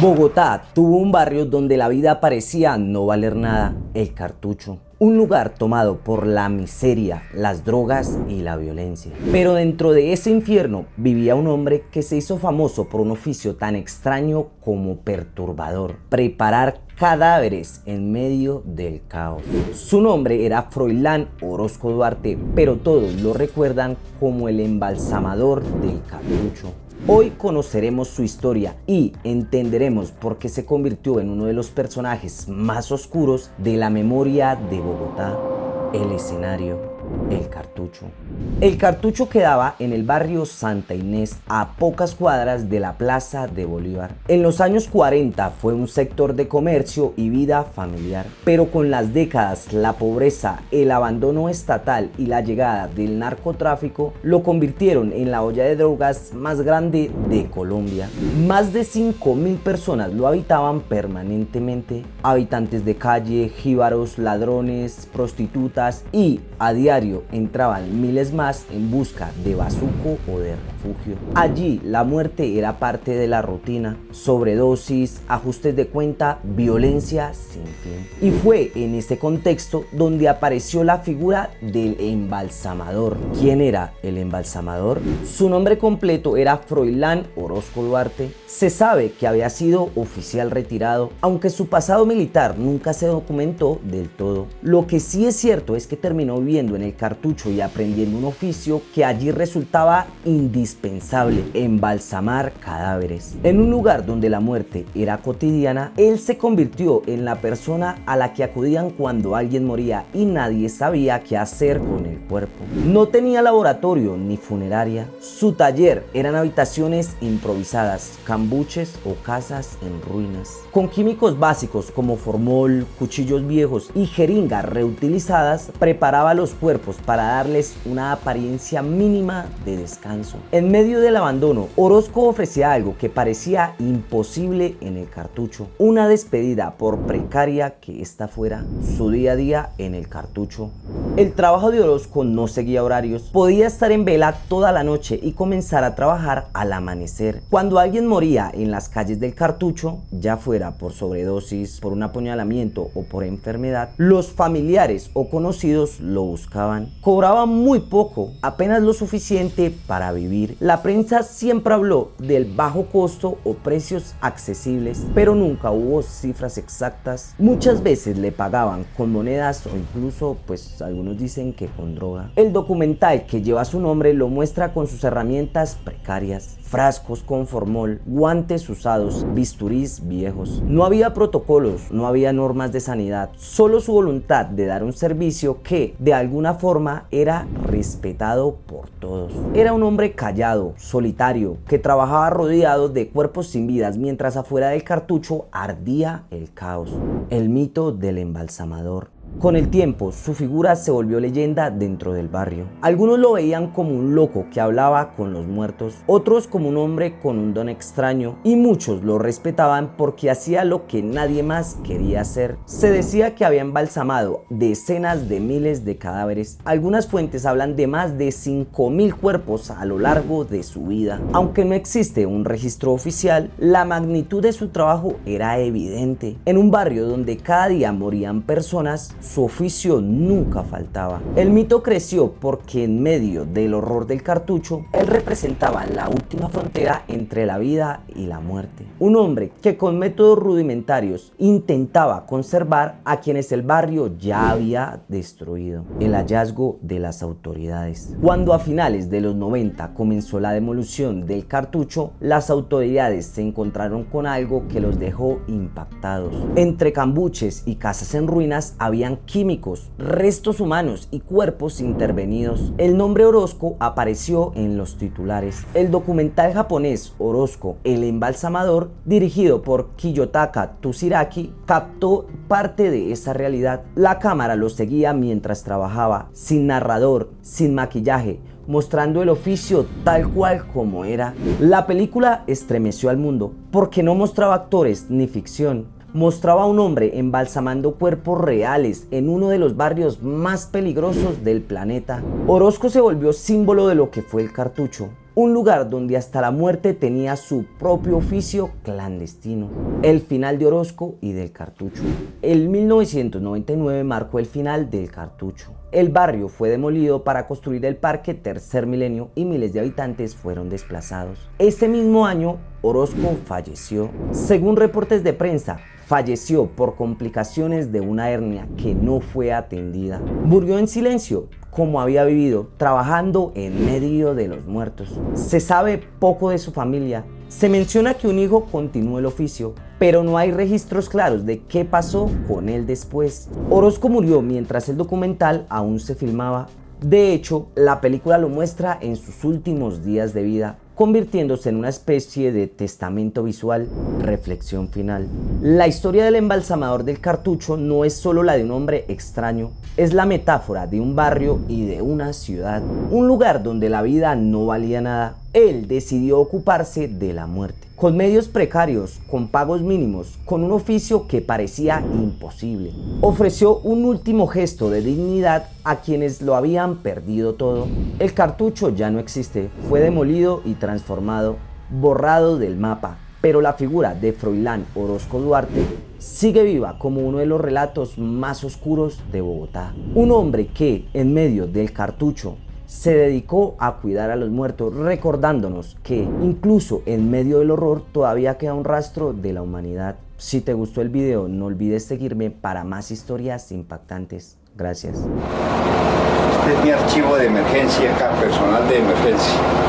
Bogotá tuvo un barrio donde la vida parecía no valer nada, el Cartucho. Un lugar tomado por la miseria, las drogas y la violencia. Pero dentro de ese infierno vivía un hombre que se hizo famoso por un oficio tan extraño como perturbador: preparar cadáveres en medio del caos. Su nombre era Froilán Orozco Duarte, pero todos lo recuerdan como el embalsamador del Cartucho. Hoy conoceremos su historia y entenderemos por qué se convirtió en uno de los personajes más oscuros de la memoria de Bogotá. El escenario: el Cartucho. El Cartucho quedaba en el barrio Santa Inés, a pocas cuadras de la Plaza de Bolívar. En los años 40 fue un sector de comercio y vida familiar, pero con las décadas, la pobreza, el abandono estatal y la llegada del narcotráfico lo convirtieron en la olla de drogas más grande de Colombia. Más de 5.000 personas lo habitaban permanentemente: habitantes de calle, jíbaros, ladrones, prostitutas, y a diario entraban miles más en busca de bazuco o de refugio. Allí la muerte era parte de la rutina: sobredosis, ajustes de cuenta, violencia sin fin. Y fue en este contexto donde apareció la figura del embalsamador. ¿Quién era el embalsamador? Su nombre completo era Froilán Orozco Duarte. Se sabe que había sido oficial retirado, aunque su pasado militar nunca se documentó del todo. Lo que sí es cierto es que terminó viviendo en el Cartucho y aprendiendo un oficio que allí resultaba indispensable: embalsamar cadáveres. En un lugar donde la muerte era cotidiana, él se convirtió en la persona a la que acudían cuando alguien moría y nadie sabía qué hacer con el cuerpo. No tenía laboratorio ni funeraria. Su taller eran habitaciones improvisadas, cambuches o casas en ruinas. Con químicos básicos como formol, cuchillos viejos y jeringas reutilizadas, preparaba los cuerpos para darles una apariencia mínima de descanso. En medio del abandono, Orozco ofrecía algo que parecía imposible en el Cartucho: una despedida, por precaria que ésta fuera, su día a día en el Cartucho. El trabajo de Orozco no seguía horarios. Podía estar en vela toda la noche y comenzar a trabajar al amanecer. Cuando alguien moría en las calles del Cartucho, ya fuera por sobredosis, por un apuñalamiento o por enfermedad, los familiares o conocidos lo buscaban. Cobraba muy poco, apenas lo suficiente para vivir. La prensa siempre habló del bajo costo o precios accesibles, pero nunca hubo cifras exactas. Muchas veces le pagaban con monedas o incluso, pues algunos dicen que con droga. El documental que lleva su nombre lo muestra con sus herramientas precarias: frascos con formol, guantes usados, bisturís viejos. No había protocolos, no había normas de sanidad, solo su voluntad de dar un servicio que de alguna forma era respetado por todos. Era un hombre callado, solitario, que trabajaba rodeado de cuerpos sin vidas mientras afuera del Cartucho ardía el caos. El mito del embalsamador. Con el tiempo, su figura se volvió leyenda dentro del barrio. Algunos lo veían como un loco que hablaba con los muertos, otros como un hombre con un don extraño, y muchos lo respetaban porque hacía lo que nadie más quería hacer. Se decía que había embalsamado decenas de miles de cadáveres. Algunas fuentes hablan de más de 5.000 cuerpos a lo largo de su vida. Aunque no existe un registro oficial, la magnitud de su trabajo era evidente. En un barrio donde cada día morían personas, su oficio nunca faltaba. El mito creció porque en medio del horror del Cartucho, él representaba la última frontera entre la vida y la muerte. Un hombre que con métodos rudimentarios intentaba conservar a quienes el barrio ya había destruido. El hallazgo de las autoridades. Cuando a finales de los 90 comenzó la demolición del Cartucho, las autoridades se encontraron con algo que los dejó impactados. Entre cambuches y casas en ruinas habían químicos, restos humanos y cuerpos intervenidos. El nombre Orozco apareció en los titulares. El documental japonés Orozco, el embalsamador, dirigido por Kiyotaka Tsuraki, captó parte de esa realidad. La cámara lo seguía mientras trabajaba, sin narrador, sin maquillaje, mostrando el oficio tal cual como era. La película estremeció al mundo porque no mostraba actores ni ficción. Mostraba a un hombre embalsamando cuerpos reales en uno de los barrios más peligrosos del planeta. Orozco se volvió símbolo de lo que fue el Cartucho: un lugar donde hasta la muerte tenía su propio oficio clandestino. El final de Orozco y del Cartucho. El 1999 marcó el final del Cartucho. El barrio fue demolido para construir el Parque Tercer Milenio y miles de habitantes fueron desplazados. Este mismo año, Orozco falleció. Según reportes de prensa, falleció por complicaciones de una hernia que no fue atendida. Murió en silencio, como había vivido, trabajando en medio de los muertos. Se sabe poco de su familia. Se menciona que un hijo continuó el oficio, pero no hay registros claros de qué pasó con él después. Orozco murió mientras el documental aún se filmaba. De hecho, la película lo muestra en sus últimos días de vida, convirtiéndose en una especie de testamento visual. Reflexión final. La historia del embalsamador del Cartucho no es solo la de un hombre extraño, es la metáfora de un barrio y de una ciudad, un lugar donde la vida no valía nada. Él decidió ocuparse de la muerte, con medios precarios, con pagos mínimos, con un oficio que parecía imposible. Ofreció un último gesto de dignidad a quienes lo habían perdido todo. El Cartucho ya no existe, fue demolido y transformado, borrado del mapa, pero la figura de Froilán Orozco Duarte sigue viva como uno de los relatos más oscuros de Bogotá. Un hombre que, en medio del Cartucho, se dedicó a cuidar a los muertos, recordándonos que incluso en medio del horror todavía queda un rastro de la humanidad. Si te gustó el video, no olvides seguirme para más historias impactantes. Gracias. Este es mi archivo de emergencia, personal de emergencia.